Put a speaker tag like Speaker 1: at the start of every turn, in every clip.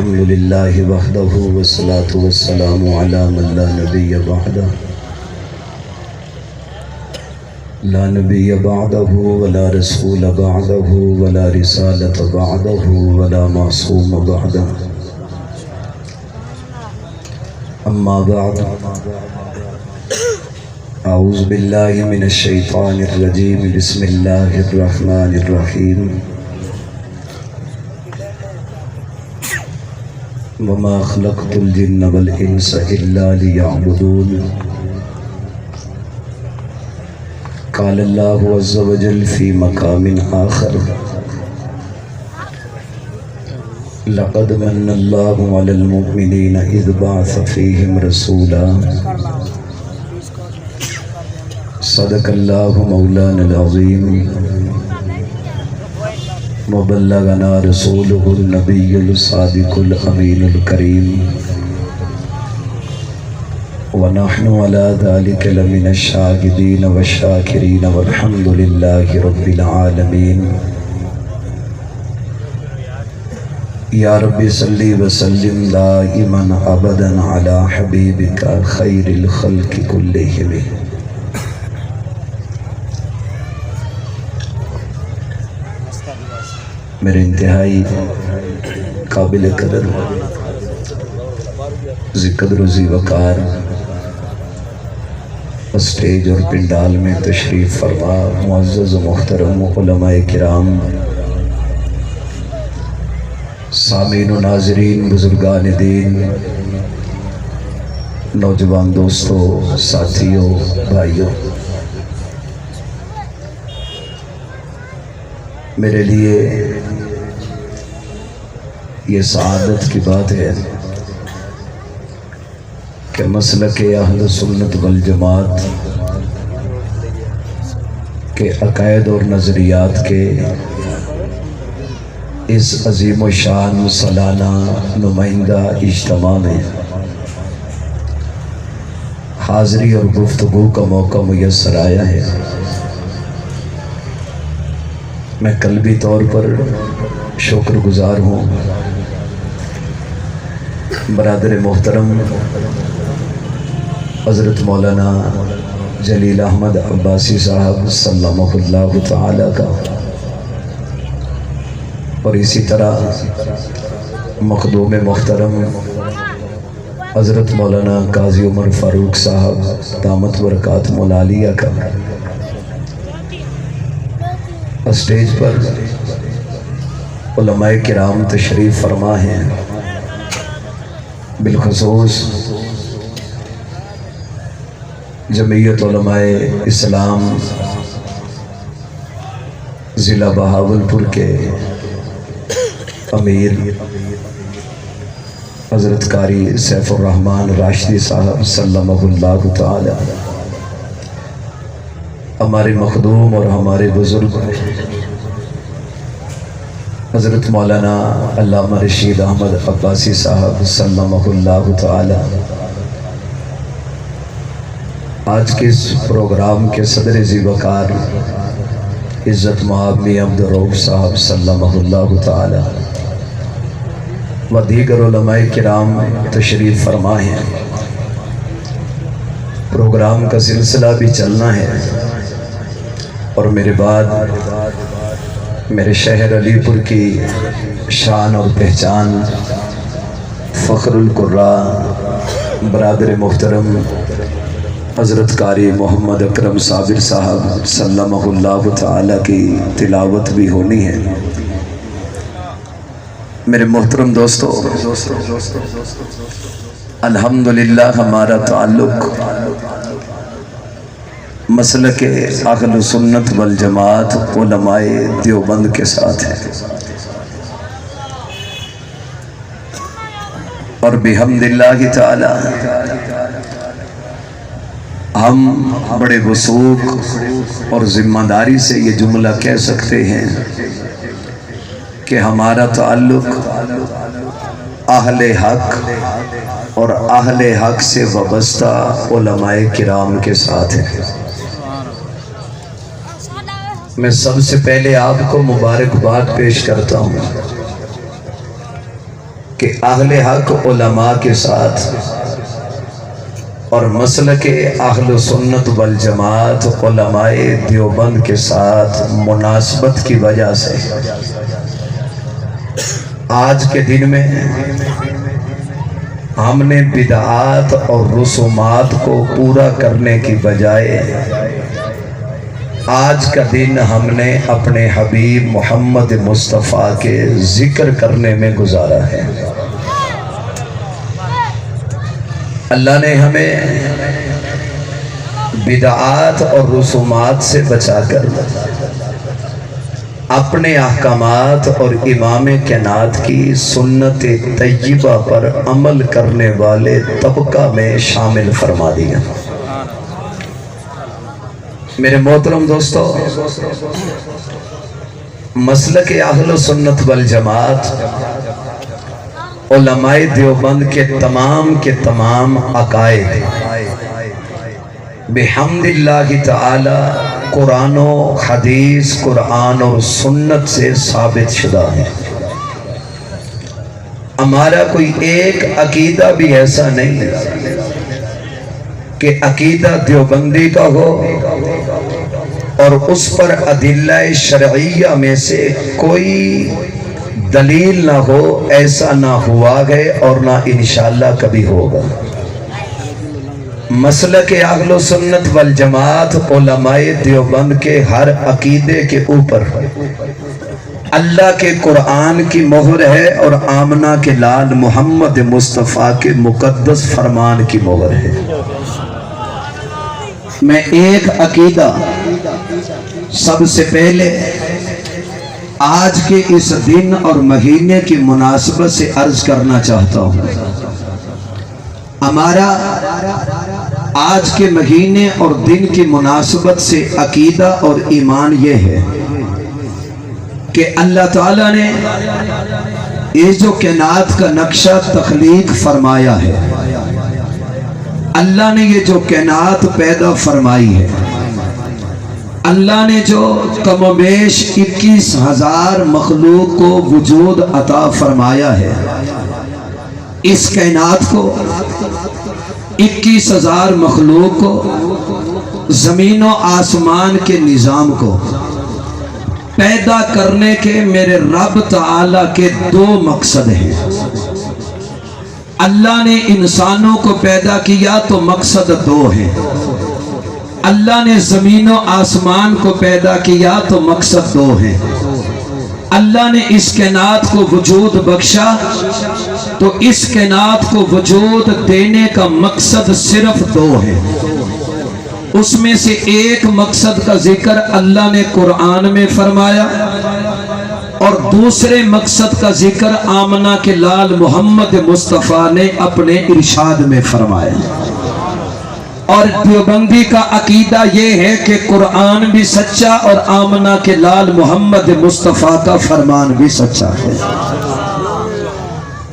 Speaker 1: الحمد لله وحده والصلاة والسلام على من لا نبي بعده لا نبي بعده ولا رسول بعده ولا رسالة بعده ولا معصوم بعده أما بعد أعوذ بالله من الشيطان الرجيم بسم الله الرحمن الرحيم وما خلقت الجن والإنس إلا ليعبدون قال الله عز وجل في مقام آخر لقد من الله على المؤمنين إذ بعث فيهم رسولا صدق الله مولانا العظيم وبلغنا رسوله النبي الصادق الأمين الكريم ونحن على ذلك لمن الشاهدين والشاكرين والحمد لله رب العالمين يا رب صل وسلم دائما أبدا على حبيبك خير الخلق كلهم. میرے انتہائی قابل قدر ذکر و ذی وقار اسٹیج اور پنڈال میں تشریف فرما معزز و محترم علماء کرام، سامعین و ناظرین، بزرگان دین، نوجوان دوستوں، ساتھیوں، بھائیوں، میرے لیے یہ سعادت کی بات ہے کہ مسلک اہل سنت والجماعت کے عقائد اور نظریات کے اس عظیم و شان سالانہ نمائندہ اجتماع میں حاضری اور گفتگو کا موقع میسر آیا ہے۔ میں قلبی طور پر شکر گزار ہوں برادر محترم حضرت مولانا جلیل احمد عباسی صاحب سلمہ اللہ تعالی کا، اور اسی طرح مخدوم محترم حضرت مولانا قاضی عمر فاروق صاحب دامت برکات مولالیہ کا۔ اسٹیج پر علماء کرام تشریف فرما ہیں، بالخصوص جمعیت علماء اسلام ضلع بہاولپور کے امیر حضرت قاری سیف الرحمن راشدی صاحب سلمہ اللہ تعالی، ہمارے مخدوم اور ہمارے بزرگ حضرت مولانا علامہ رشید احمد عباسی صاحب سلمہ اللہ تعالی، آج کے اس پروگرام کے صدر ذی وقار عزت مآب میاں عبد الرؤف صاحب سلمہ اللہ تعالی و دیگر علماء کرام تشریف فرما ہیں۔ پروگرام کا سلسلہ بھی چلنا ہے، اور میرے بعد میرے شہر علی پور کی شان اور پہچان فخر القراء برادر محترم حضرت قاری محمد اکرم صابر صاحب سلمہ اللہ تعالی کی تلاوت بھی ہونی ہے۔ میرے محترم دوستو، الحمدللہ ہمارا تعلق مسلک اہل سنت والجماعت علماء دیوبند کے ساتھ ہے، اور بحمد اللہ تعالی ہم بڑے وثوق اور ذمہ داری سے یہ جملہ کہہ سکتے ہیں کہ ہمارا تعلق اہل حق اور اہل حق سے وابستہ علماء کرام کے ساتھ ہے۔ میں سب سے پہلے آپ کو مبارکباد پیش کرتا ہوں کہ اہل حق علماء کے ساتھ اور مسلک اہل سنت والجماعت علماء دیوبند کے ساتھ مناسبت کی وجہ سے آج کے دن میں ہم نے بدعات اور رسومات کو پورا کرنے کی بجائے آج کا دن ہم نے اپنے حبیب محمد مصطفیٰ کے ذکر کرنے میں گزارا ہے۔ اللہ نے ہمیں بدعات اور رسومات سے بچا کر اپنے احکامات اور امام کائنات کی سنت طیبہ پر عمل کرنے والے طبقہ میں شامل فرما دیا۔ میرے محترم دوستو، مسلک اہل سنت والجماعت علماء دیوبند کے تمام عقائد بحمد اللہ تعالی قرآن و حدیث، قرآن اور سنت سے ثابت شدہ ہے۔ ہمارا کوئی ایک عقیدہ بھی ایسا نہیں کہ عقیدہ دیوبندی کا ہو اور اس پر ادلہ شرعیہ میں سے کوئی دلیل نہ ہو، ایسا نہ ہوا ہے اور نہ انشاءاللہ کبھی ہوگا۔ مسلک اہل سنت والجماعت علماء دیوبند کے ہر عقیدے کے اوپر اللہ کے قرآن کی مہر ہے اور آمنہ کے لال محمد مصطفیٰ کے مقدس فرمان کی مہر ہے۔ میں ایک عقیدہ سب سے پہلے آج کے اس دن اور مہینے کی مناسبت سے عرض کرنا چاہتا ہوں۔ ہمارا آج کے مہینے اور دن کی مناسبت سے عقیدہ اور ایمان یہ ہے کہ اللہ تعالیٰ نے یہ جو کائنات کا نقشہ تخلیق فرمایا ہے، اللہ نے یہ جو کائنات پیدا فرمائی ہے، اللہ نے جو کم و بیش 21,000 مخلوق کو وجود عطا فرمایا ہے، اس کائنات کو 21,000 مخلوق کو زمین و آسمان کے نظام کو پیدا کرنے کے میرے رب تعالی کے 2 مقصد ہیں۔ اللہ نے انسانوں کو پیدا کیا تو مقصد 2 ہیں، اللہ نے زمین و آسمان کو پیدا کیا تو مقصد 2 ہیں، اللہ نے اس کائنات کو وجود بخشا تو اس کائنات کو وجود دینے کا مقصد صرف 2 ہے۔ اس میں سے ایک مقصد کا ذکر اللہ نے قرآن میں فرمایا اور دوسرے مقصد کا ذکر آمنہ کے لال محمد مصطفیٰ نے اپنے ارشاد میں فرمایا۔ اور دیوبندی کا عقیدہ یہ ہے کہ قرآن بھی سچا اور آمنہ کے لال محمد مصطفیٰ کا فرمان بھی سچا ہے۔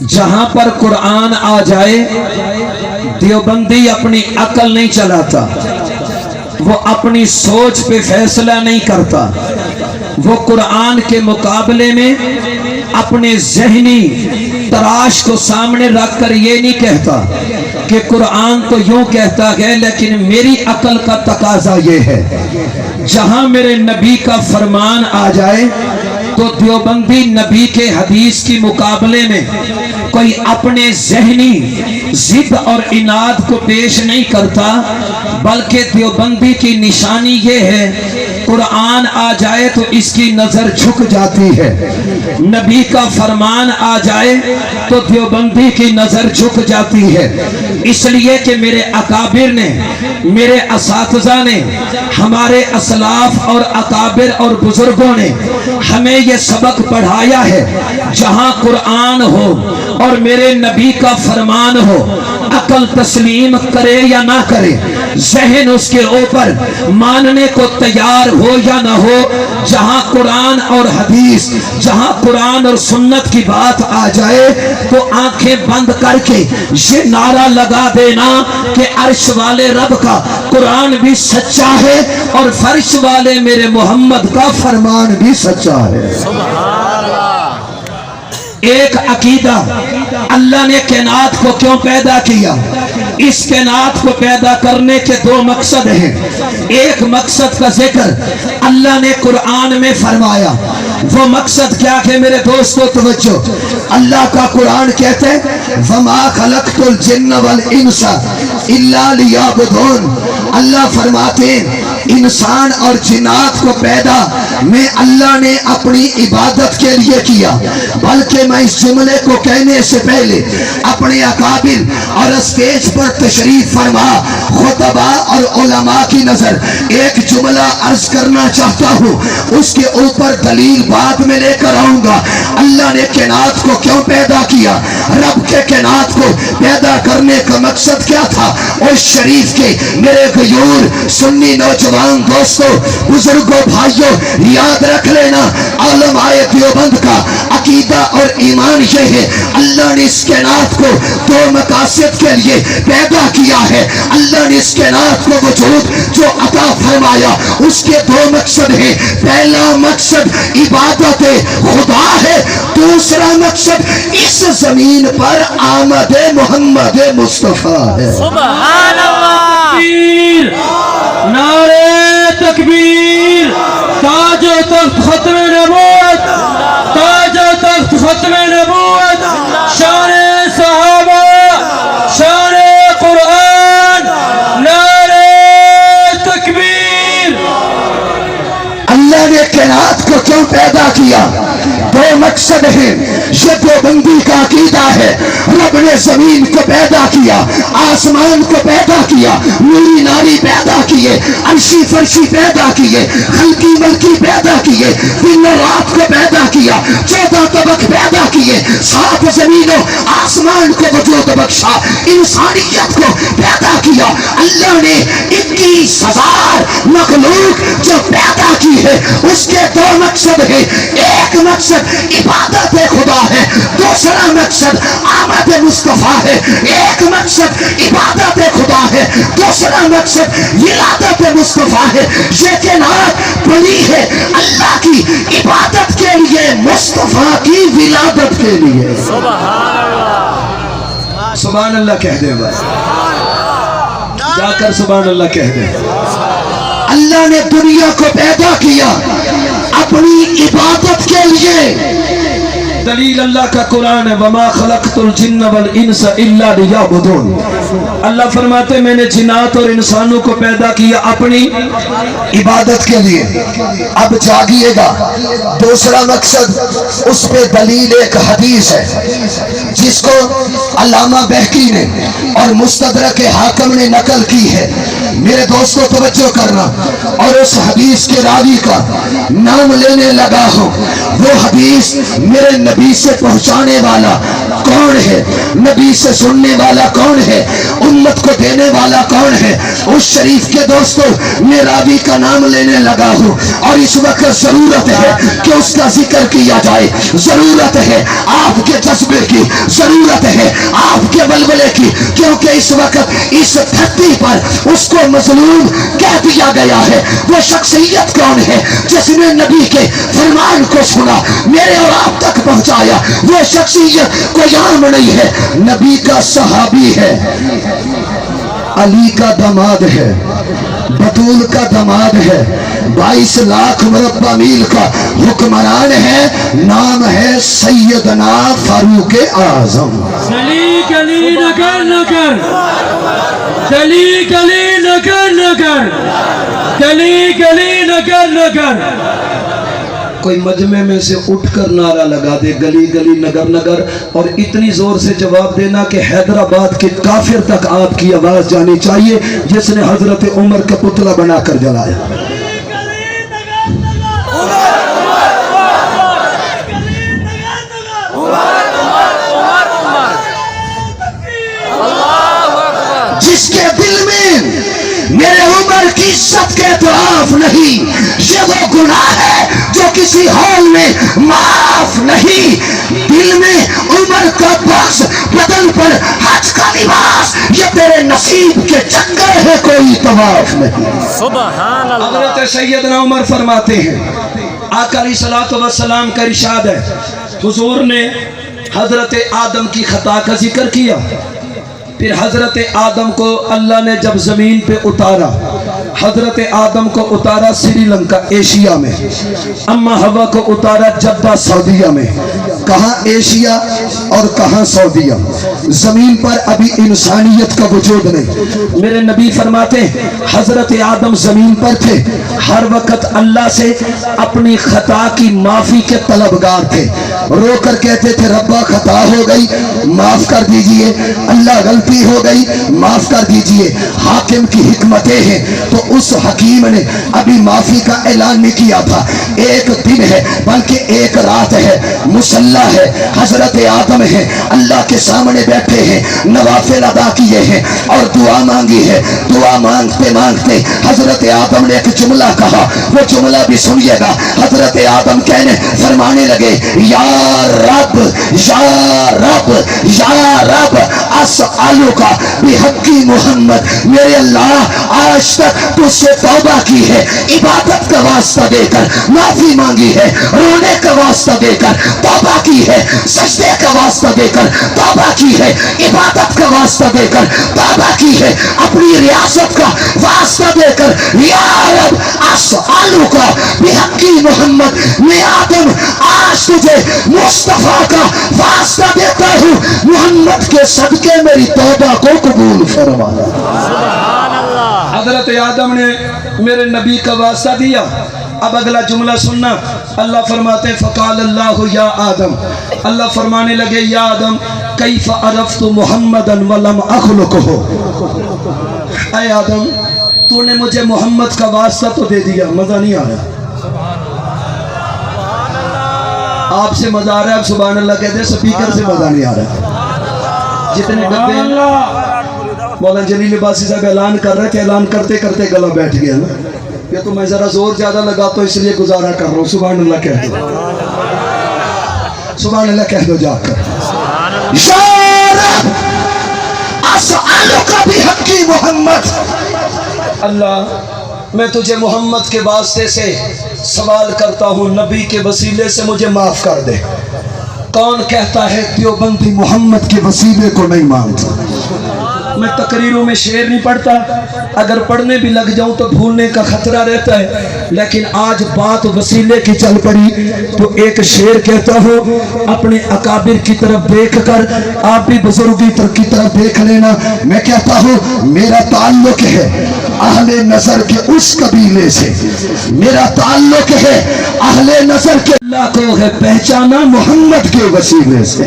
Speaker 1: جہاں پر قرآن آ جائے دیوبندی اپنی عقل نہیں چلاتا، وہ اپنی سوچ پہ فیصلہ نہیں کرتا، وہ قرآن کے مقابلے میں اپنے ذہنی تراش کو سامنے رکھ کر یہ نہیں کہتا کہ قرآن تو یوں کہتا ہے لیکن میری عقل کا تقاضا یہ ہے۔ جہاں میرے نبی کا فرمان آ جائے تو دیوبندی نبی کے حدیث کی مقابلے میں کوئی اپنے ذہنی ضد اور عناد کو پیش نہیں کرتا، بلکہ دیوبندی کی نشانی یہ ہے قرآن آ جائے تو اس کی نظر جھک جاتی ہے، نبی کا فرمان آ جائے تو دیوبندی کی نظر جھک جاتی ہے، اس لیے کہ میرے اکابر نے، میرے اساتذہ نے، ہمارے اسلاف اور اکابر اور بزرگوں نے ہمیں یہ سبق پڑھایا ہے، جہاں قرآن ہو اور میرے نبی کا فرمان ہو، عقل تسلیم کرے یا نہ کرے، ذہن اس کے اوپر ماننے کو تیار ہو یا نہ ہو، جہاں قرآن اور حدیث، جہاں قرآن اور سنت کی بات آ جائے تو آنکھیں بند کر کے یہ نعرہ لگا دینا کہ عرش والے رب کا قرآن بھی سچا ہے اور فرش والے میرے محمد کا فرمان بھی سچا ہے۔ ایک عقیدہ اللہ نے کائنات کو کیوں پیدا کیا؟ اس کائنات کو پیدا کرنے کے دو مقصد ہیں۔ ایک مقصد کا ذکر اللہ نے قرآن میں فرمایا، وہ مقصد کیا کہ میرے دوستو توجہ، اللہ کا قرآن کہتے ہیں وَمَا خَلَقْتُ الْجِنَّ وَالْإِنسَ إِلَّا لِيَعْبُدُونَ، اللہ فرماتے ہیں انسان اور جنات کو پیدا میں اللہ نے اپنی عبادت کے لیے کیا، بلکہ میں اس جملے کو کہنے سے پہلے اپنے اکابر اور اسٹیج پر تشریف فرما خطبہ اور علماء کی نظر ایک جملہ عرض کرنا چاہتا ہوں، اس کے اوپر دلیل بعد میں لے کر آؤں گا۔ اللہ نے کائنات کو کیوں پیدا کیا؟ رب کے کائنات کو پیدا کرنے کا مقصد کیا تھا؟ اس شریف کے میرے غیور سنی نوجوان دوستو، بزرگوں، بھائیوں، یاد رکھ لینا علماء دیوبند کا عقیدہ اور ایمان یہ ہے اللہ نے اس کائنات کو دو مقاصد کے لیے پیدا کیا ہے۔ اللہ نے اس کائنات کو وجود جو عطا فرمایا اس کے دو مقصد ہیں۔ پہلا مقصد عبادت خدا ہے، دوسرا مقصد اس زمین پر آمد محمد مصطفیٰ ہے۔
Speaker 2: سبحان اللہ، نعرہ تکبیر، تاج و تخت ختم نبوت، تاج و تخت ختم نبوت، شان صحابہ، شان قرآن، نعرہ تکبیر۔
Speaker 1: اللہ نے کائنات کو کیوں پیدا کیا؟ دو مقصد ہیں، یہ دیوبندی کا عقیدہ ہے۔ رب نے زمین کو پیدا کیا، آسمان کو پیدا کیا، نوری ناری پیدا کیے، عرشی فرشی پیدا کیے، خلقی ملکی پیدا کیے، دن و رات کو پیدا کیا، 14 طبق پیدا کیے، 7 زمینوں آسمان کو وجود بخشا، انسانیت کو پیدا کیا۔ اللہ نے 21,000 مخلوق جو پیدا کی ہے اس کے دو مقصد ہیں۔ ایک مقصد عبادت خدا ہے، دوسرا مقصد آمد مصطفیٰ ہے۔ ایک مقصد عبادت خدا ہے، دوسرا مقصد ولادت مصطفیٰ ہے۔ یہ کائنات بنی ہے اللہ کی عبادت کے لیے، مصطفیٰ کی ولادت کے لیے۔
Speaker 2: سبحان اللہ،
Speaker 1: سبحان اللہ کہہ دیں بھائی، جا کر سبحان اللہ کہہ دیں۔ اللہ نے دنیا کو پیدا کیا اپنی عبادت کے لیے۔ دلیل اللہ کا قرآن ہے وَمَا خَلَقْتُ الْجِنَّ وَالْإِنسَ إِلَّا لِيَعْبُدُونَ، اللہ فرماتے میں نے جنات اور انسانوں کو پیدا کیا اپنی عبادت کے لیے۔ اب جاگیے گا، دوسرا مقصد اس پہ دلیل ایک حدیث ہے جس کو علامہ بہقی نے اور مستدرک حاکم نے نقل کی ہے۔ میرے دوستو توجہ کرنا، اور اس حدیث کے راوی کا نام لینے لگا ہوں۔ وہ حدیث میرے نبی سے پہنچانے والا کون ہے، نبی سے سننے والا کون ہے، امت کو دینے والا کون ہے، اس شریف کے دوستو میں راوی کا نام لینے لگا ہوں۔ اور اس وقت ضرورت ہے کہ اس کا ذکر کیا جائے، ضرورت ہے آپ کے جذبے کی، ضرورت ہے آپ کے ولولے کی، کیونکہ اس وقت اس دھرتی پر اس کو مظلوم کہہ دیا گیا ہے۔ وہ شخصیت کون ہے جس نے نبی کے فرمان کو سنا، میرے اور آپ تک پہنچایا؟ وہ شخصیت کوئی عام نہیں ہے، نبی کا صحابی ہے، علی کا داماد ہے، بطول کا داماد ہے، 22 لاکھ مربع میل کا حکمران ہے، نام ہے سیدنا فاروق اعظم۔
Speaker 2: دلی گلی نگر نگر، دلی گلی نگر نگر، دلی گلی نگر نگر۔
Speaker 1: کوئی مجمع میں سے اٹھ کر نعرہ لگا دے گلی گلی نگر نگر، اور اتنی زور سے جواب دینا کہ حیدرآباد کے کافر تک آپ کی آواز جانی چاہیے جس نے حضرت عمر کا پتلا بنا کر جلایا۔ جس کے دل میں میرے عمر کی عزت کے اعتراف نہیں، یہ وہ گناہ ہے جو کسی حال میں معاف نہیں۔ دل میں عمر کا بخش، بدن پر حج کا لباس، یہ تیرے نصیب کے چکر ہے، کوئی طواف نہیں۔
Speaker 2: سبحان اللہ۔
Speaker 1: حضرت سیدنا عمر فرماتے ہیں، آقا علیہ الصلوۃ والسلام کا ارشاد ہے، حضور نے حضرت آدم کی خطا کا ذکر کیا، پھر حضرت آدم کو اللہ نے جب زمین پہ اتارا، حضرت آدم کو اتارا سری لنکا ایشیا میں، اما ہوا کو اتارا جدہ سعودیہ میں۔ کہاں ایشیا اور کہاں سعودیہ؟ زمین پر ابھی انسانیت کا وجود نہیں۔ میرے نبی فرماتے ہیں حضرت آدم زمین پر تھے، ہر وقت اللہ سے اپنی خطا کی معافی کے طلبگار تھے، رو کر کہتے تھے ربا خطا ہو گئی معاف کر دیجئے، اللہ غلطی ہو گئی معاف کر دیجئے۔ حاکم کی حکمتیں ہیں تو اس حکیم نے ابھی معافی کا اعلان نہیں کیا تھا۔ ایک دن ہے بلکہ ایک رات ہے، مسلح ہے، حضرت آدم ہے، اللہ کے سامنے بیٹھے ہیں، نوافل ادا کیے ہیں اور دعا مانگی ہے۔ دعا مانگتے مانگتے حضرت آدم نے ایک جملہ کہا، وہ جملہ بھی سنیے گا۔ حضرت آدم کہنے فرمانے لگے یا رب یا رب یا رب اسألک بحق محمد، میرے اللہ آج تک تجھ سے توبہ کی ہے، عبادت کا واسطہ دے کر معافی مانگی ہے، رونے کا واسطہ دے کر توبہ کی ہے، سجدے کا واسطہ دے کر توبہ کی ہے، عبادت کا واسطہ دے کر توبہ کی ہے، اپنی ریاست کا واسطہ دے کر یا رب اسألک بحق محمد، میں آدم آج تجھے مصطفیٰ کا واسطہ دیتا ہوں، محمد کے صدقے میری توبہ کو قبول فرما۔ حضرت آدم نے میرے نبی کا واسطہ دیا۔ اب اگلا جملہ سننا، اللہ فرماتے ہیں فقال اللہ یا آدم، اللہ فرمانے لگے یا آدم کیف عرفت محمدا ولم اخلقہ، اے آدم تو نے مجھے محمد کا واسطہ تو دے دیا، مزہ نہیں آ رہا؟ آپ سے مزہ آ رہا ہے؟ آپ سبحان اللہ کہتے ہیں، سپیکر سے مزہ نہیں آ رہا۔ جتنے ڈبے ہیں مولانا جلیل عباسی صاحب اعلان کر رہے تھے، اعلان کرتے کرتے گلا بیٹھ گیا نا، یہ تو میں ذرا زور زیادہ لگاتا ہوں اس لیے گزارا کر رہا ہوں۔ سبحان اللہ کہہ دو، سبحان اللہ کہہ دو جا کر، یا رب اسألک بحق محمد، اللہ میں تجھے محمد کے واسطے سے سوال کرتا ہوں، نبی کے وسیلے سے مجھے معاف کر دے۔ کون کہتا ہے دیوبندی محمد کے وسیلے کو نہیں مانتا؟ میں تقریروں میں شعر نہیں پڑھتا، اگر پڑھنے بھی لگ جاؤں تو بھولنے کا خطرہ رہتا ہے، لیکن آج بات وسیلے کی چل پڑی تو ایک شعر کہتا ہوں، اپنے اکابر کی طرف دیکھ کر آپ بھی بزرگی کی طرف دیکھ لینا۔ میں کہتا ہوں میرا تعلق ہے اہل نظر کے اس قبیلے سے، میرا تعلق ہے اہل نظر کے، اللہ کو ہے پہچانا محمد کے وسیلے سے۔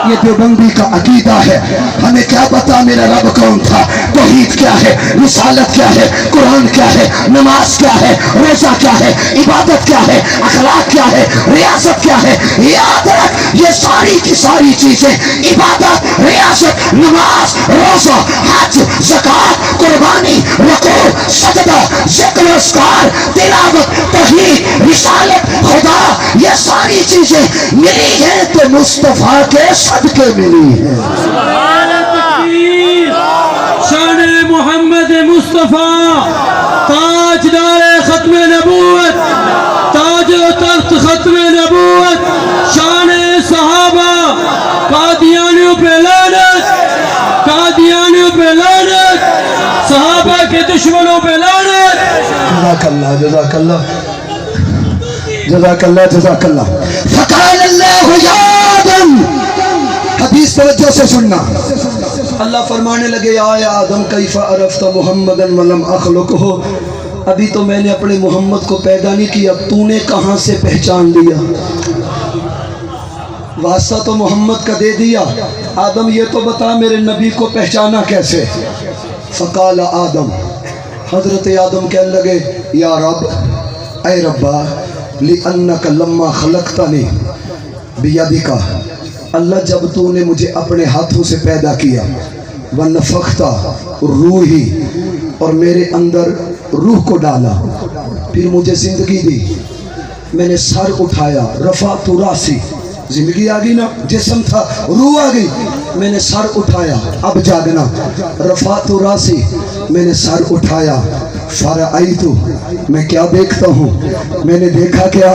Speaker 1: یہ دیوبندی کا عقیدہ ہے۔ ہمیں کیا پتا میرا رب کون تھا، توحید کیا ہے، رسالت کیا ہے، قرآن کیا ہے، نماز کیا ہے، روزہ کیا ہے، عبادت کیا ہے، اخلاق کیا ہے، ریاست کیا ہے۔ یاد رکھ یہ ساری کی ساری چیزیں، عبادت، ریاست، نماز، روزہ، حج، زکوٰۃ، قربانی، رکوع، سجدہ، ذکر و اذکار، تلاوت، توحید، رسالت، خدا، یہ ساری چیزیں ملی ہیں تو مصطفیٰ کے صدقے ملی ہے۔
Speaker 2: سبحان تکبیر، شان محمد مصطفیٰ، تاجدار ختم نبوت، تاج و تخت ختم نبوت، شان صحابہ، قادیانیوں پہ لعنت، قادیانیوں پہ لعنت، صحابہ کے دشمنوں پہ لعنت۔
Speaker 1: جزاک اللہ جزاک اللہ جزاک اللہ جزاک اللہ۔ فقال اللہ یا آدم، حدیث توجہ سے سننا، اللہ فرمانے لگے یا آدم کیف عرفت محمدا ولم اخلقہ، ابھی تو میں نے اپنے محمد کو پیدا نہیں کیا، تو نے کہاں سے پہچان لیا؟ واسطہ تو محمد کا دے دیا، آدم یہ تو بتا میرے نبی کو پہچانا کیسے؟ فقال آدم، حضرت آدم کہنے لگے یا رب، اے ربا لِأَنَّكَ لَمَّا خَلَقْتَنِي بِيَدِكَ، اللہ جب تو نے مجھے اپنے ہاتھوں سے پیدا کیا، وَنَفَخْتَ رُوحِي، اور میرے اندر روح کو ڈالا، پھر مجھے زندگی دی، میں نے سر اٹھایا، رفعت راسی، زندگی آ گئی نا، جسم تھا، روح آ گئی، میں نے سر اٹھایا، اب جاگنا، رفعت راسی، میں نے سر اٹھایا، فرأیتو، میں کیا دیکھتا ہوں، میں نے دیکھا کیا،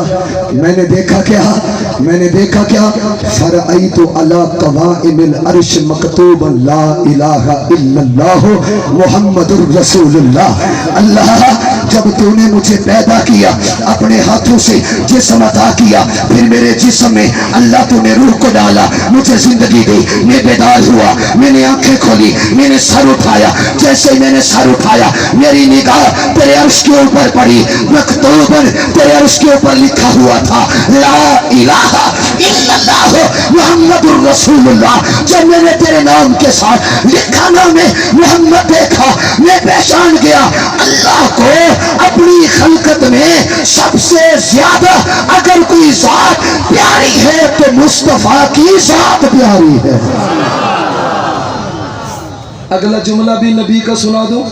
Speaker 1: میں نے دیکھا کیا، میں نے دیکھا کیا فرأیت علی قوائم العرش مکتوبا لا الہ الا اللہ محمد الرسول اللہ. اللہ جب تو نے مجھے پیدا کیا اپنے ہاتھوں سے جسم عطا کیا پھر میرے جسم میں اللہ تو نے روح کو ڈالا مجھے زندگی دی میں بیدار ہوا میں نے آنکھیں کھولی میں نے سر اٹھایا جیسے میں نے سر اٹھایا میری نگاہ تیرے عرش کے اوپر پڑی مکتوباً تیرے عرش کے اوپر لکھا ہوا تھا لا الہ الا اللہ محمد الرسول اللہ. جب میں نے تیرے نام کے ساتھ لکھا نام محمد دیکھا میں پہچان گیا اللہ کو اپنی خلقت میں سب سے زیادہ اگر کوئی ذات پیاری ہے تو مصطفیٰ کی ذات پیاری ہے.
Speaker 2: اگلا جملہ بھی نبی کا سنا دو.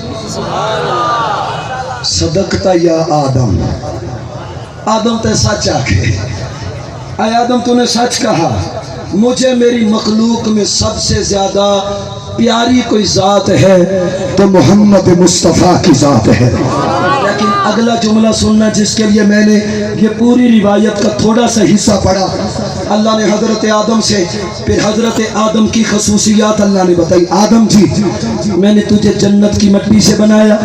Speaker 1: صدقت یا آدم.
Speaker 2: آدم تے سچ آکھے اے آدم تو نے سچ کہا مجھے میری مخلوق میں سب سے زیادہ پیاری کوئی ذات ہے
Speaker 1: تو محمد مصطفیٰ کی ذات ہے.
Speaker 2: لیکن اگلا جملہ سننا جس کے لیے میں نے یہ پوری روایت کا تھوڑا سا حصہ پڑھا. اللہ نے حضرت آدم سے پھر حضرت آدم کی خصوصیات اللہ نے بتائی. آدم جی میں نے تجھے جنت کی مٹی سے بنایا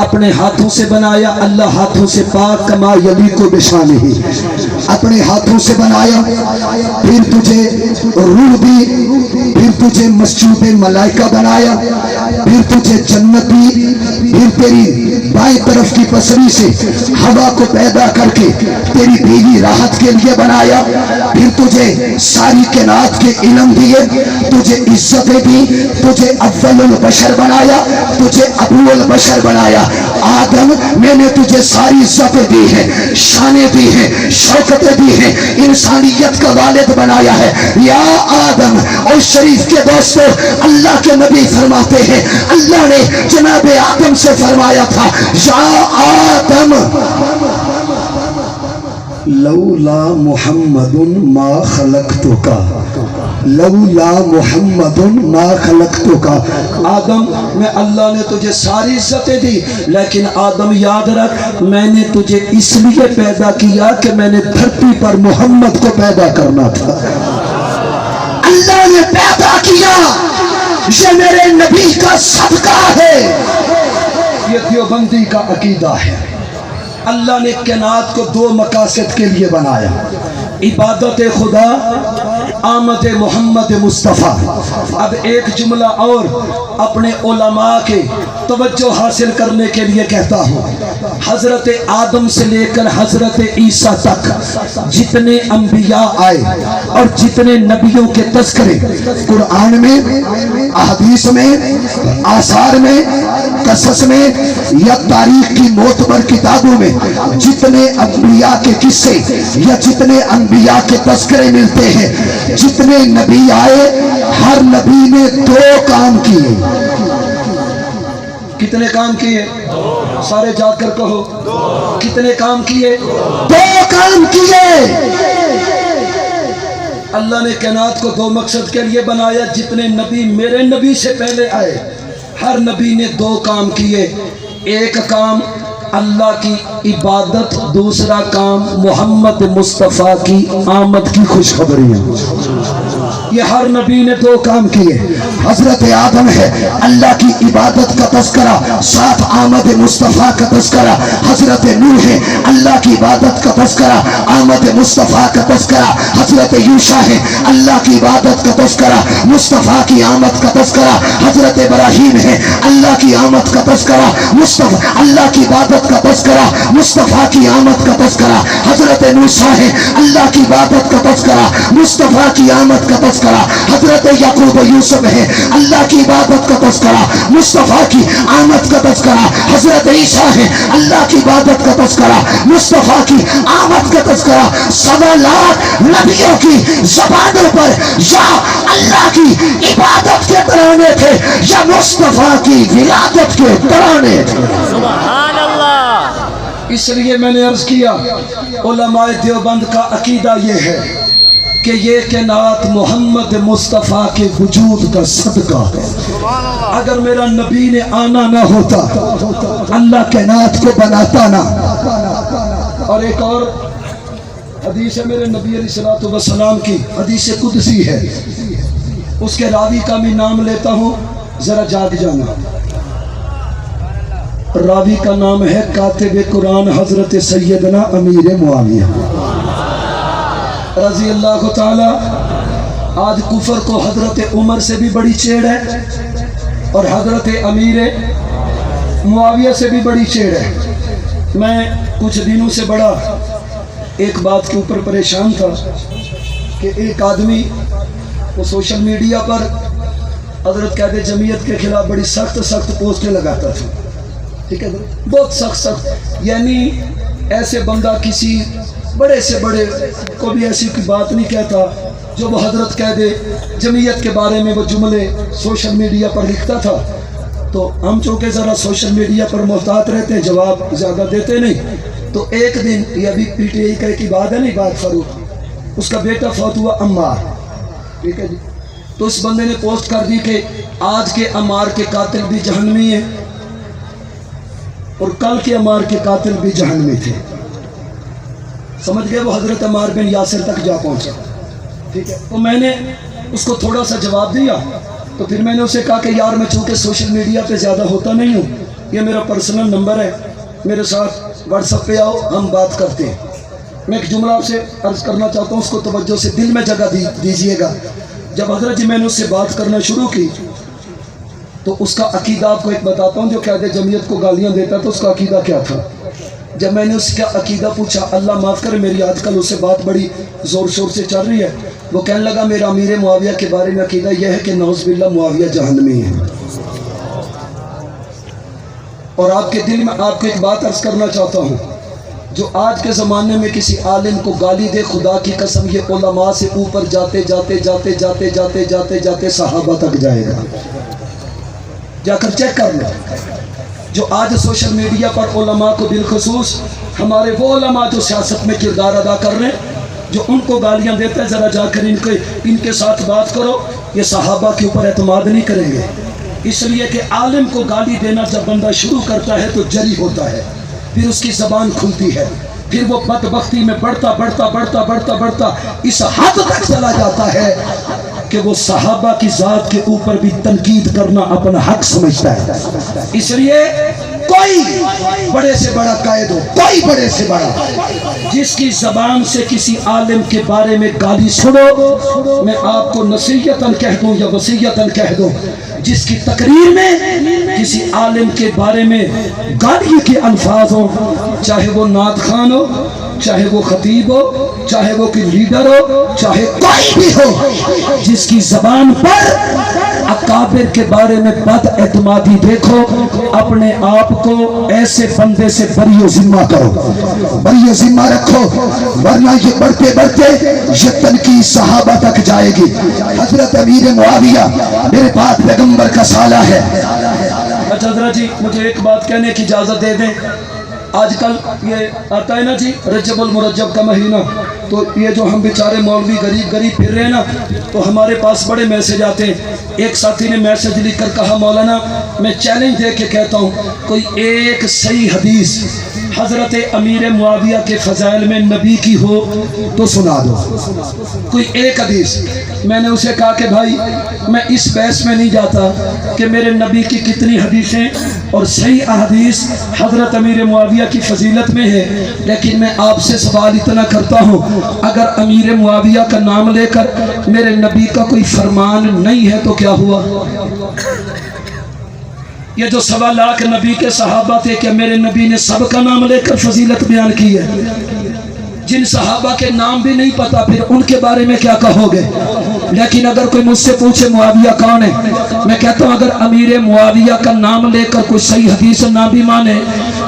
Speaker 2: اپنے ہاتھوں سے بنایا. اللہ ہاتھوں سے پاک کما یلیق بشانہ اپنے ہاتھوں سے بنایا پھر تجھے روح دی پھر تجھے مسجود ملائکہ بنایا پھر تجھے جنت دی پھر تیری بائیں طرف کی پسری سے ہوا کو پیدا کر کے تیری بیوی راحت کے لیے بنایا پھر تجھے ساری کائنات کے علم دیے تجھے عزتیں دی تجھے اول البشر بنایا تجھے ابو البشر بنایا. آدم میں نے تجھے ساری عزتیں دی ہیں شانیں دی ہیں شوکتیں دی ہیں انسانیت کا والد بنایا ہے. یا آدم اور شریف کے دوستو اللہ کے نبی فرماتے ہیں اللہ نے جناب آدم سے فرمایا تھا یا آدم لولا محمد ما خلقتک لولا محمد ما خلقتک. آدم میں اللہ نے تجھے ساری عزتیں دی لیکن آدم یاد رکھ میں نے تجھے اس لیے پیدا کیا کہ میں نے دھرتی پر محمد کو پیدا کرنا تھا.
Speaker 1: اللہ نے پیدا کیا یہ میرے نبی کا صدقہ ہے.
Speaker 2: یہ دیوبندی کا عقیدہ ہے. اللہ نے کائنات کو دو مقاصد کے لیے بنایا عبادت خدا آمد محمد مصطفیٰ. اب ایک جملہ اور اپنے علماء کے توجہ حاصل کرنے کے لیے کہتا ہوں. حضرت آدم سے لے کر حضرت عیسیٰ تک جتنے انبیاء آئے اور جتنے نبیوں کے تذکرے
Speaker 1: قرآن میں احادیث میں آثار میں قصص میں یا تاریخ کی معتبر کتابوں میں جتنے انبیاء کے قصے یا جتنے انبیاء کے تذکرے ملتے ہیں جتنے نبی آئے ہر نبی نے دو کام کیے.
Speaker 2: کتنے کام کیے سارے جا کر کہو کتنے کام کیے
Speaker 1: دو کام کیے.
Speaker 2: اللہ نے کائنات کو دو مقصد کے لیے بنایا. جتنے نبی میرے نبی سے پہلے آئے ہر نبی نے دو کام کیے. ایک کام اللہ کی عبادت دوسرا کام محمد مصطفیٰ کی آمد کی خوشخبریاں. یہ ہر نبی نے دو کام کیے.
Speaker 1: حضرت آدم ہے اللہ کی عبادت کا تذکرہ ساتھ آمد مصطفیٰ کا تذکرہ. حضرت نوح ہے اللہ کی عبادت کا تذکرہ آمد مصطفیٰ کا تذکرہ. حضرت یوشع ہے اللہ کی عبادت کا تذکرہ مصطفیٰ کی آمد کا تذکرہ. حضرت ابراہیم ہے اللہ کی آمد کا تذکرہ مصطفیٰ اللہ کی عبادت کا تذکرہ مصطفیٰ کی آمد کا تذکرہ. حضرت موسیٰ ہے اللہ کی عبادت کا تذکرہ مصطفیٰ کی آمد کا تذکرہ. حضرت یعقوب یوسف ہے اللہ کی عبادت کا تذکرہ مصطفیٰ کی آمد کا تذکرہ. حضرت عیسیٰ ہے اللہ کی عبادت کا تذکرہ مصطفیٰ کی آمد کا تذکرہ. 1.25 لاکھ نبیوں کی زبانوں پر یا اللہ کی عبادت کے ترانے تھے یا مصطفیٰ کی ولادت کے ترانے تھے.
Speaker 3: سبحان اللہ.
Speaker 2: اس لیے میں نے عرض کیا علماء دیوبند کا عقیدہ یہ ہے کہ یہ کائنات محمد مصطفیٰ کے وجود کا صدقہ ہے. اگر میرا نبی نے آنا نہ ہوتا اللہ کائنات کو بناتا نہ. اور ایک اور حدیث ہے میرے نبی علیہ الصلوۃ والسلام کی، حدیث قدسی ہے، اس کے راوی کا میں نام لیتا ہوں، ذرا جاگ جانا۔ راوی کا نام ہے کاتب قرآن حضرت سیدنا امیر معاویہ رضی اللہ تعالی۔ آج کفر کو حضرت عمر سے بھی بڑی چیڑ ہے اور حضرت امیر معاویہ سے بھی بڑی چیڑ ہے۔ میں کچھ دنوں سے بڑا ایک بات کے اوپر پریشان تھا کہ ایک آدمی وہ سوشل میڈیا پر حضرت قائد جمعیت کے خلاف بڑی سخت سخت پوسٹیں لگاتا تھا، ٹھیک ہے، بہت سخت سخت، یعنی ایسے بندہ کسی بڑے سے بڑے کو بھی ایسی کوئی بات نہیں کہتا جو وہ حضرت قائد جمعیت کے بارے میں وہ جملے سوشل میڈیا پر لکھتا تھا۔ تو ہم چونکہ ذرا سوشل میڈیا پر محتاط رہتے ہیں، جواب زیادہ دیتے نہیں۔ تو ایک دن یہ ابھی پی ٹی آئی کا ایک بات ہے، نہیں بات فاروق، اس کا بیٹا فوت ہوا عمار، ٹھیک ہے جی، تو اس بندے نے پوسٹ کر دی کہ آج کے عمار کے قاتل بھی جہنمی ہیں اور کل کے عمار کے قاتل بھی جہنمی تھے۔ سمجھ گئے، وہ حضرت عمار بن یاسر تک جا پہنچا، ٹھیک ہے۔ تو میں نے اس کو تھوڑا سا جواب دیا، تو پھر میں نے اسے کہا کہ یار میں چونکہ سوشل میڈیا پہ زیادہ ہوتا نہیں ہوں، یہ میرا پرسنل نمبر ہے، میرے ساتھ واٹس ایپ پہ آؤ، ہم بات کرتے ہیں۔ میں ایک جملہ آپ سے عرض کرنا چاہتا ہوں، اس کو توجہ سے دل میں جگہ دیجئے گا۔ جب حضرت جی میں نے اس سے بات کرنا شروع کی تو اس کا عقیدہ آپ کو ایک بتاتا ہوں، جو قائد جمعیت کو گالیاں دیتا تھا اس کا عقیدہ کیا تھا۔ جب میں نے اس کا عقیدہ پوچھا، اللہ معاف کرے میری آج کل اس سے بات بڑی زور شور سے چل رہی ہے، وہ کہنے لگا میرا امیر معاویہ کے بارے میں عقیدہ یہ ہے کہ نعوذ باللہ معاویہ جہنمی ہے۔ اور آپ کے دل میں آپ کو ایک بات عرض کرنا چاہتا ہوں، جو آج کے زمانے میں کسی عالم کو گالی دے، خدا کی قسم یہ علماء سے اوپر جاتے جاتے جاتے جاتے جاتے جاتے جاتے صحابہ تک جائے گا۔ جا کر چیک کر لو، جو آج سوشل میڈیا پر علماء کو بالخصوص ہمارے وہ علماء جو سیاست میں کردار ادا کر رہے ہیں، جو ان کو گالیاں دیتے ہیں، ذرا جا کر ان کے ساتھ بات کرو، یہ صحابہ کے اوپر اعتماد نہیں کریں گے۔ اس لیے کہ عالم کو گالی دینا جب بندہ شروع کرتا ہے تو جری ہوتا ہے، پھر اس کی زبان کھلتی ہے، پھر وہ بدبختی میں بڑھتا بڑھتا بڑھتا بڑھتا بڑھتا اس حد تک چلا جاتا ہے کہ وہ صحابہ کی ذات کے اوپر بھی تنقید کرنا اپنا حق سمجھتا ہے۔ اس لیے کوئی بڑے سے بڑا قائد ہو، کوئی بڑے سے بڑا، جس کی زبان سے کسی عالم کے بارے میں گالی سنو، میں آپ کو نصیحتاً کہہ دوں یا وصیتاً کہہ دوں، جس کی تقریر میں کسی عالم کے بارے میں گالی کے الفاظ ہو، چاہے وہ نعت خوان ہو، چاہے وہ خطیب ہو، چاہے وہ کوئی لیڈر ہو، چاہے کوئی بھی ہو، جس کی زبان پر اکابر کے بارے میں بد اعتمادی دیکھو، اپنے آپ کو ایسے بندے سے بری و ذمہ کرو، بری و ذمہ رکھو، ورنہ یہ بڑھتے بڑھتے یہ تنقید صحابہ تک جائے گی۔ حضرت امیر معاویہ میرے پاک پیغمبر کا سالہ ہے۔ اچھا حضرت جی مجھے ایک بات کہنے کی اجازت دے دیں، آج کل یہ آتا ہے نا جی رجب المرجب کا مہینہ، تو یہ جو ہم بیچارے مولوی غریب پھر رہے ہیں نا، تو ہمارے پاس بڑے میسج آتے ہیں۔ ایک ساتھی نے میسج لکھ کر کہا مولانا میں چیلنج دے کے کہتا ہوں، کوئی ایک صحیح حدیث حضرت امیر معاویہ کے فضائل میں نبی کی ہو تو سنا دو، کوئی ایک حدیث۔ میں نے اسے کہا کہ بھائی میں اس بحث میں نہیں جاتا کہ میرے نبی کی کتنی حدیثیں اور صحیح احادیث حضرت امیر معاویہ کی فضیلت میں ہے، لیکن میں آپ سے سوال اتنا کرتا ہوں، اگر امیر معاویہ کا نام لے کر میرے نبی کا کوئی فرمان نہیں ہے تو کیا ہوا؟ یہ جو 1.25 لاکھ نبی کے صحابہ تھے، کہ میرے نبی نے سب کا نام لے کر فضیلت بیان کی ہے؟ جن صحابہ کے نام بھی نہیں پتا پھر ان کے بارے میں کیا کہو گے؟ لیکن اگر کوئی مجھ سے پوچھے معاویہ کون ہے، میں کہتا ہوں اگر امیر معاویہ کا نام لے کر کوئی صحیح حدیث نہ بھی مانے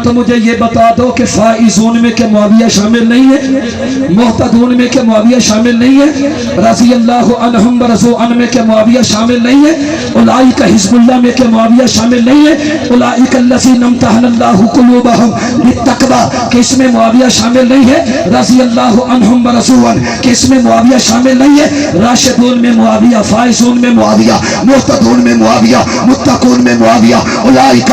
Speaker 2: تو مجھے یہ بتا دو کہ فائزون میں کہ معاویہ شامل نہیں ہے، محتدون میں کہ معاویہ شامل نہیں ہے، رضی اللہ عنہم ورضوا عنہ میں کہ معاویہ شامل نہیں ہے، اولئک حزب اللہ میں کہ معاویہ شامل نہیں ہے، اولئک الذین امتحن اللہ قلوبہم بالتقوی کہ اس میں معاویہ شامل نہیں ہے، رضی اللہ عنہم ورضوا عنہ کہ اس میں معاویہ شامل نہیں ہے، راشدون میں معاویہ، فائزون میں معاویہ، محتدون میں معاویہ، متقون میں معاویہ، اولئک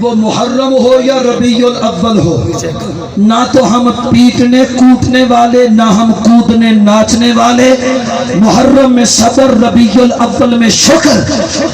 Speaker 4: وہ محرم ہو یا ربیع الاول ہو، نہ تو ہم پیٹنے کوٹنے والے، نہ ہم کودنے ناچنے والے۔ محرم میں صبر، ربیع الاول میں شکر۔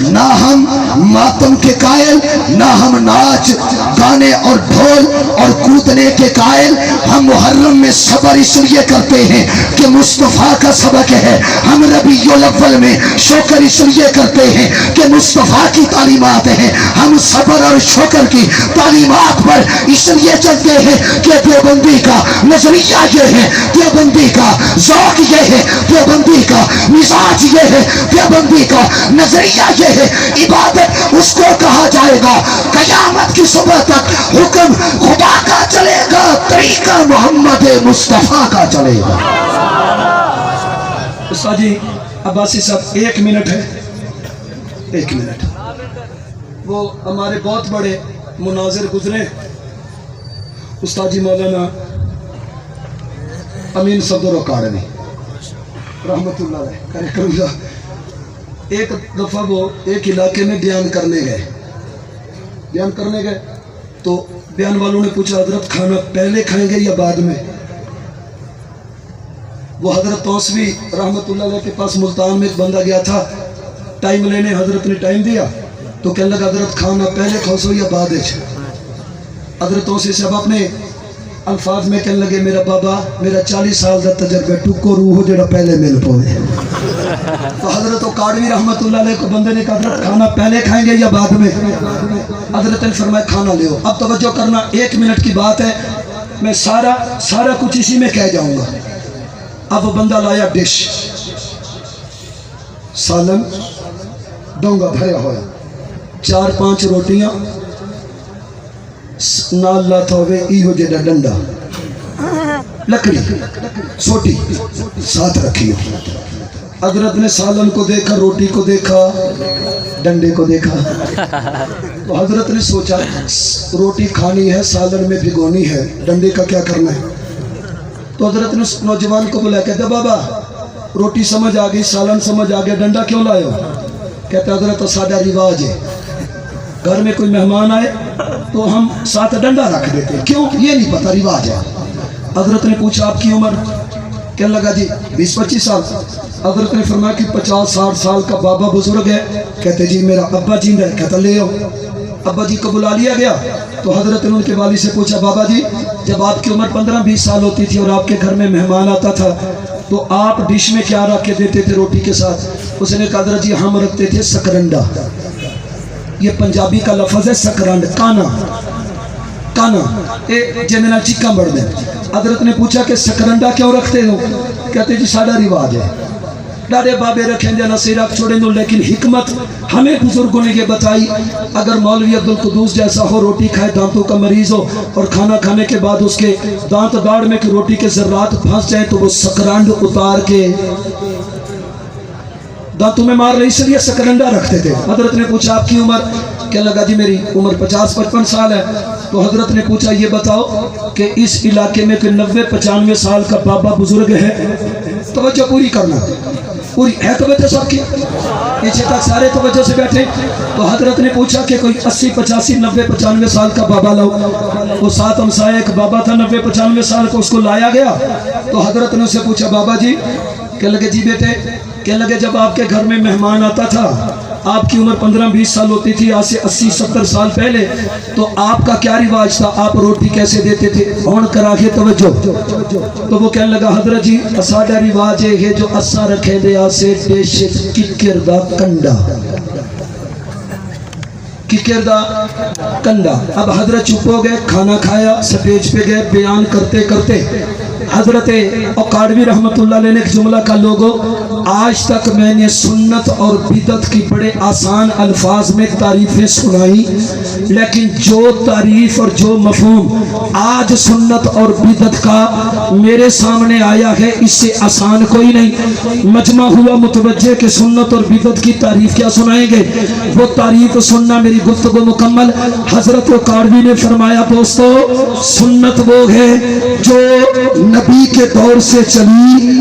Speaker 2: نہ ہم ماتم کے قائل، نہ ہم ناچ گانے اور ڈھول اور کودنے کے قائل۔ ہم محرم میں صبر اس لیے کرتے ہیں کہ مصطفیٰ کا سبق ہے۔ ہم ربیع الاول میں شکر اس لیے کرتے ہیں کہ مصطفیٰ کی تعلیمات ہیں۔ ہم صبر اور شکر کی تعلیمات پر اس لیے چلتے ہیں کہ دیوبندی کا نظریہ یہ ہے، دیوبندی کا ذوق یہ ہے، دیوبندی کا مزاج یہ ہے، دیوبندی کا نظریہ یہ ہے۔ عبادت اس کو کہا جائے گا، قیامت کی صبح تک حکم خدا کا چلے گا، طریقہ محمد مصطفیٰ کا چلے گا۔
Speaker 4: استاد جی عباسی صاحب 1 منٹ ہے، 1 منٹ۔ وہ ہمارے بہت بڑے مناظر گزرے، استاد جی مولانا امین صدر اکاڑوی رحمت اللہ علیہ کرے کروں۔ ایک دفعہ وہ ایک علاقے میں بیان کرنے گئے تو بیان والوں نے پوچھا حضرت کھانا پہلے کھائیں گے یا بعد میں؟ وہ حضرت توسوی رحمت اللہ علیہ کے پاس ملتان میں ایک بندہ گیا تھا ٹائم لینے، حضرت نے ٹائم دیا تو کہنے لگا حضرت کھانا پہلے کھوسو یا بعد؟ حضرت توسوی صاحب اپنے الفاظ میں کہنے لگے میرا بابا میرا 40 سال کا تجربہ ٹکو روح جڑا پہلے مل پوے۔ تو حضرت اکاڑوی رحمت اللہ علیہ کو بندے نے کہا حضرت کھانا پہلے کھائیں گے یا بعد میں؟ حضرت نے فرمایا کھانا لے ہو۔ اب توجہ کرنا، 1 منٹ کی بات ہے، میں سارا کچھ اسی میں کہہ جاؤں گا۔ اب وہ بندہ لایا ڈش، سالن ڈونگا بھریا ہوا، 4-5 روٹیاں نال لاتا ہوئے ایہو جیڑا ڈنڈا لکڑی سوٹی ساتھ رکھی ہو۔ حضرت نے سالن کو دیکھا، روٹی کو دیکھا، ڈنڈے کو دیکھا تو حضرت نے سوچا روٹی کھانی ہے، سالن میں بھگونی ہے، ڈنڈے کا کیا کرنا ہے؟ تو حضرت نے اس نوجوان کو بلایا، کہتے بابا روٹی سمجھ آ گئی، سالن سمجھ آ گیا، ڈنڈا کیوں لائے ہو؟ کہتے حضرت سادہ رواج ہے، گھر میں کوئی مہمان آئے تو ہم ساتھ ڈنڈا رکھ دیتے، کیوں یہ نہیں پتا، رواج ہے۔ حضرت نے پوچھا آپ کی عمر؟ کہنے لگا جی 20-25 سال۔ حضرت نے فرمایا کہ 50-60 سال کا بابا بزرگ ہے؟ کہتے جی میرا ابا جی ہے۔ کہتا لے آؤ۔ ابا جی کو بلا لیا گیا تو حضرت نے ان کے والد سے پوچھا بابا جی جب آپ کی عمر 15-20 سال ہوتی تھی اور آپ کے گھر میں مہمان آتا تھا تو آپ ڈش میں کیا رکھ کے دیتے تھے روٹی کے ساتھ؟ اس نے کہا حضرت جی ہم رکھتے تھے سکرنڈا، یہ پنجابی کا لفظ ہے سکرنڈ، کانا جنرل چکا بڑھ دیں۔ حضرت نے پوچھا کہ سکرنڈا کیوں رکھتے ہو؟ کہتے جی ساڑھا رواج ہے، ڈاڑے بابے رکھیں جا نصیرہ چھوڑیں دو، لیکن حکمت ہمیں بزرگوں نے یہ بتائی اگر مولوی عبدالقدوس جیسا ہو، روٹی کھائے دانتوں کا مریض ہو اور کھانا کھانے کے بعد اس کے دانت باڑ میں کہ روٹی کے ذرات پھنس جائیں تو وہ سکرنڈ اتار کے دانتوں میں مار رہی، اس لیے سکرنڈا رکھتے تھے۔ حضرت نے پوچھا آپ کی عمر؟ کہنے لگا جی میری عمر 50-55 سال ہے۔ تو حضرت نے پوچھا یہ بتاؤ کہ اس علاقے میں کوئی 90-95 سال کا بابا بزرگ ہے؟ توجہ پوری کرنا، پوری ہے توجہ سب کی، پیچھے تک سارے توجہ سے بیٹھے۔ تو حضرت نے پوچھا کہ کوئی 80-85-90-95 سال کا بابا لاؤ۔ وہ ساتھ ہمسائے ایک بابا تھا 90-95 سال کو، اس کو لایا گیا تو حضرت نے اسے پوچھا بابا جی؟ کہنے لگے جی بیٹے، کہنے لگے جب آپ کے گھر میں مہمان آتا تھا آپ کی عمر 15-20 سال ہوتی تھی، آج سے 80-70 سال پہلے، تو آپ کا کیا رواج تھا، آپ روٹی کیسے دیتے تھے؟ ہون کرا کے توجہ۔ تو وہ کہنے لگا حضرت جی ساڈا رواج ہے جو اسا رکھے دے آسے ڈش ککر دا کنڈا، ککر دا کنڈا۔ اب حضرت چپ ہو گئے، کھانا کھایا، سٹیج پہ گئے، بیان کرتے کرتے حضرت اکاڑوی رحمت اللہ علیہ نے ایک جملہ کا لوگو، آج تک میں نے سنت اور بدعت کی بڑے آسان الفاظ میں تعریفیں سنائی، لیکن جو تعریف اور جو مفہوم آج سنت اور بدعت کا میرے سامنے آیا ہے اس سے آسان کوئی نہیں۔ مجمع ہوا متوجہ کہ سنت اور بدعت کی تعریف کیا سنائیں گے، وہ تعریف سننا میری گفتگو مکمل۔ حضرت اکاڑوی نے فرمایا دوستو سنت وہ ہے جو نبی کے دور سے چلی